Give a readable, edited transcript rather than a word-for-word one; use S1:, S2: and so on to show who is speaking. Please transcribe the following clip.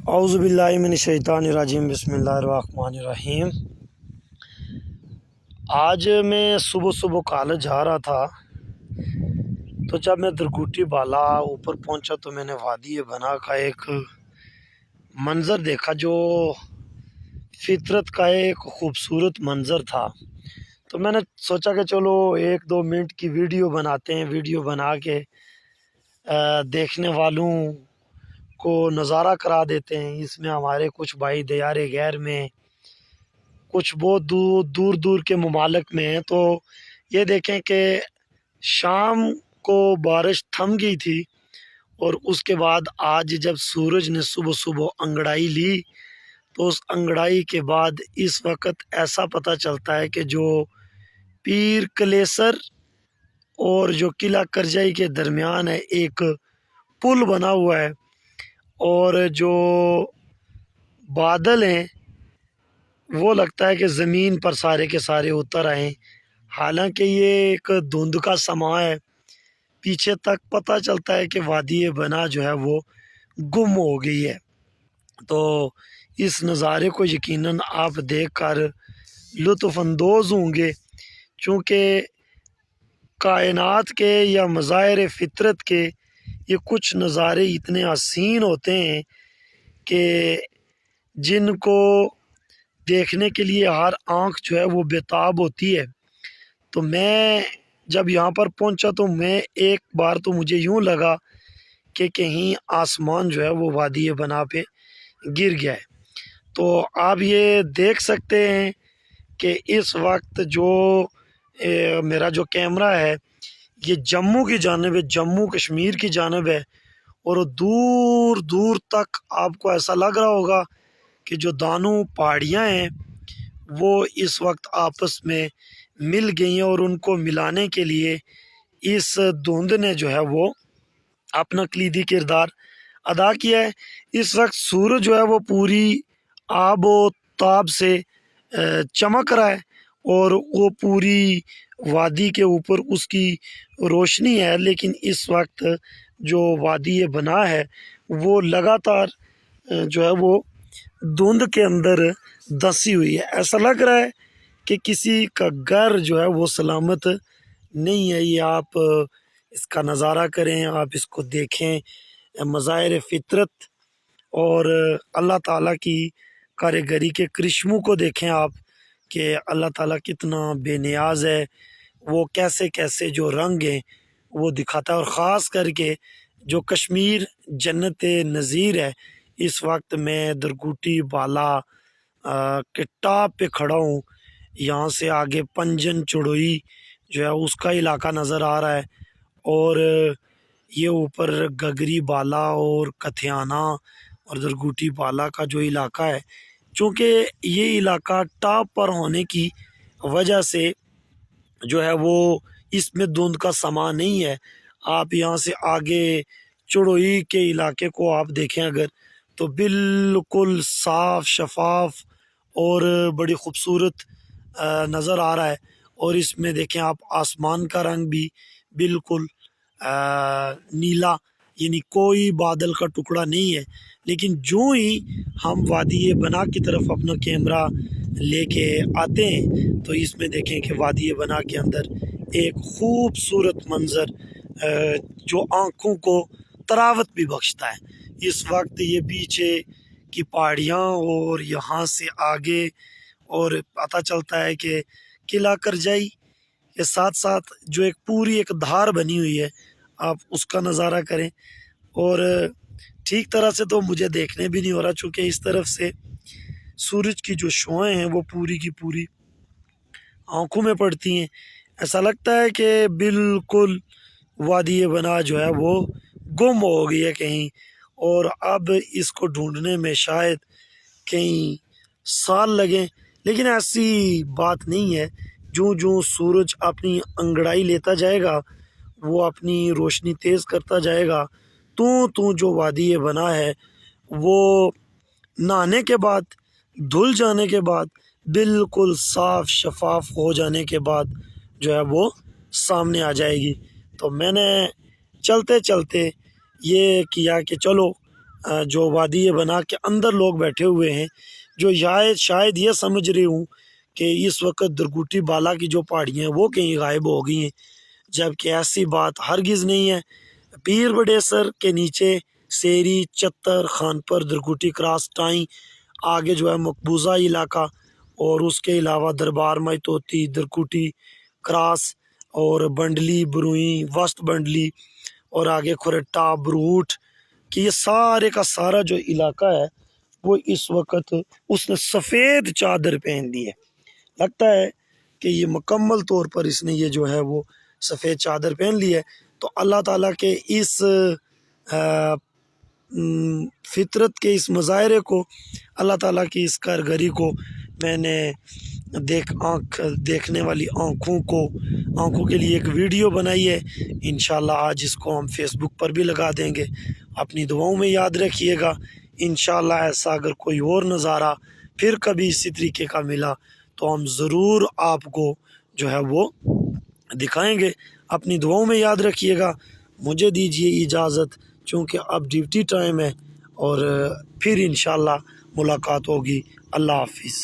S1: اعوذ باللہ من الشیطان الرجیم بسم اللہ الرحمن الرحیم۔ آج میں صبح کالج جا رہا تھا، تو جب میں درگوٹی بالا اوپر پہنچا تو میں نے وادی بنا کا ایک منظر دیکھا جو فطرت کا ایک خوبصورت منظر تھا۔ تو میں نے سوچا کہ چلو 1-2 منٹ کی ویڈیو بناتے ہیں، ویڈیو بنا کے دیکھنے والوں کو نظارہ کرا دیتے ہیں۔ اس میں ہمارے کچھ بھائی دیار غیر میں، کچھ بہت دور دور کے ممالک میں ہیں۔ تو یہ دیکھیں کہ شام کو بارش تھم گئی تھی، اور اس کے بعد آج جب سورج نے صبح انگڑائی لی تو اس انگڑائی کے بعد اس وقت ایسا پتہ چلتا ہے کہ جو پیر کلیسر اور جو قلعہ کرجائی کے درمیان ہے ایک پل بنا ہوا ہے، اور جو بادل ہیں وہ لگتا ہے کہ زمین پر سارے کے سارے اتر آئیں۔ حالانکہ یہ ایک دھند کا سماں ہے، پیچھے تک پتہ چلتا ہے کہ وادی بنا جو ہے وہ گم ہو گئی ہے۔ تو اس نظارے کو یقیناً آپ دیکھ کر لطف اندوز ہوں گے، چونکہ کائنات کے یا مظاہر فطرت کے یہ کچھ نظارے اتنے حسین ہوتے ہیں کہ جن کو دیکھنے کے لیے ہر آنکھ جو ہے وہ بےتاب ہوتی ہے۔ تو میں جب یہاں پر پہنچا تو میں ایک بار تو مجھے یوں لگا کہ کہیں آسمان جو ہے وہ وادی بنا پہ گر گیا ہے۔ تو آپ یہ دیکھ سکتے ہیں کہ اس وقت جو میرا جو کیمرہ ہے یہ جموں کی جانب ہے، جموں کشمیر کی جانب ہے، اور دور دور تک آپ کو ایسا لگ رہا ہوگا کہ جو دانوں پہاڑیاں ہیں وہ اس وقت آپس میں مل گئی ہیں، اور ان کو ملانے کے لیے اس دھند نے جو ہے وہ اپنا کلیدی کردار ادا کیا ہے۔ اس وقت سورج جو ہے وہ پوری آب و تاب سے چمک رہا ہے، اور وہ پوری وادی کے اوپر اس کی روشنی ہے، لیکن اس وقت جو وادی بنا ہے وہ لگاتار جو ہے وہ دھند کے اندر دسی ہوئی ہے۔ ایسا لگ رہا ہے کہ کسی کا گھر جو ہے وہ سلامت نہیں ہے۔ یہ آپ اس کا نظارہ کریں، آپ اس کو دیکھیں، مظاہر فطرت اور اللہ تعالیٰ کی کاریگری کے کرشموں کو دیکھیں آپ کہ اللہ تعالیٰ کتنا بے نیاز ہے، وہ کیسے کیسے جو رنگ ہیں وہ دکھاتا ہے۔ اور خاص کر کے جو کشمیر جنت نظیر ہے، اس وقت میں درگوٹی بالا کے ٹاپ پہ کھڑا ہوں۔ یہاں سے آگے پنجن چڑوئی جو ہے اس کا علاقہ نظر آ رہا ہے، اور یہ اوپر گگری بالا اور کتھیانہ اور درگوٹی بالا کا جو علاقہ ہے، چونکہ یہ علاقہ ٹاپ پر ہونے کی وجہ سے جو ہے وہ اس میں دھند کا سماں نہیں ہے۔ آپ یہاں سے آگے چڑوئی کے علاقے کو آپ دیکھیں اگر، تو بالکل صاف شفاف اور بڑی خوبصورت نظر آ رہا ہے۔ اور اس میں دیکھیں آپ آسمان کا رنگ بھی بالکل نیلا، یعنی کوئی بادل کا ٹکڑا نہیں ہے۔ لیکن جو ہی ہم وادی بنا کی طرف اپنا کیمرہ لے کے آتے ہیں تو اس میں دیکھیں کہ وادی بنا کے اندر ایک خوبصورت منظر جو آنکھوں کو طراوت بھی بخشتا ہے۔ اس وقت یہ پیچھے کی پہاڑیاں اور یہاں سے آگے، اور پتہ چلتا ہے کہ قلعہ کرجائی کے ساتھ ساتھ جو ایک پوری ایک دھار بنی ہوئی ہے، آپ اس کا نظارہ کریں۔ اور ٹھیک طرح سے تو مجھے دیکھنے بھی نہیں ہو رہا، چونکہ اس طرف سے سورج کی جو شعاعیں ہیں وہ پوری کی پوری آنکھوں میں پڑتی ہیں۔ ایسا لگتا ہے کہ بالکل وادی بنا جو ہے وہ گم ہو گئی ہے کہیں، اور اب اس کو ڈھونڈنے میں شاید کئی سال لگیں۔ لیکن ایسی بات نہیں ہے، جو سورج اپنی انگڑائی لیتا جائے گا، وہ اپنی روشنی تیز کرتا جائے گا، تو جو وادی بنا ہے وہ نہانے کے بعد، دھل جانے کے بعد، بالکل صاف شفاف ہو جانے کے بعد جو ہے وہ سامنے آ جائے گی۔ تو میں نے چلتے چلتے یہ کیا کہ چلو جو وادی بنا کے اندر لوگ بیٹھے ہوئے ہیں، جو شاید یہ سمجھ رہی ہوں کہ اس وقت درگوٹی بالا کی جو پہاڑیاں ہیں وہ کہیں غائب ہو گئی ہیں، جبکہ ایسی بات ہرگز نہیں ہے۔ پیر بڑے سر کے نیچے سیری، چتر، خانپر، درگوٹی کراس، ٹائیں، آگے جو ہے مقبوضہ علاقہ، اور اس کے علاوہ دربار مائتوتی، درکوٹی کراس اور بنڈلی، بروئیں، وسط بنڈلی، اور آگے کھرٹا، بروٹ، کہ یہ سارے کا سارا جو علاقہ ہے وہ اس وقت اس نے سفید چادر پہن لی ہے۔ لگتا ہے کہ یہ مکمل طور پر اس نے یہ جو ہے وہ سفید چادر پہن لی ہے۔ تو اللہ تعالیٰ کے اس فطرت کے اس مظاہرے کو، اللہ تعالیٰ کی اس کارگری کو میں نے دیکھنے والی آنکھوں کے لیے ایک ویڈیو بنائی ہے۔ انشاءاللہ آج اس کو ہم فیس بک پر بھی لگا دیں گے۔ اپنی دعاؤں میں یاد رکھیے گا۔ انشاءاللہ ایسا اگر کوئی اور نظارہ پھر کبھی اسی طریقے کا ملا تو ہم ضرور آپ کو جو ہے وہ دکھائیں گے۔ اپنی دعاؤں میں یاد رکھیے گا۔ مجھے دیجیے اجازت، چونکہ اب ڈیوٹی ٹائم ہے، اور پھر انشاءاللہ ملاقات ہوگی۔ اللہ حافظ۔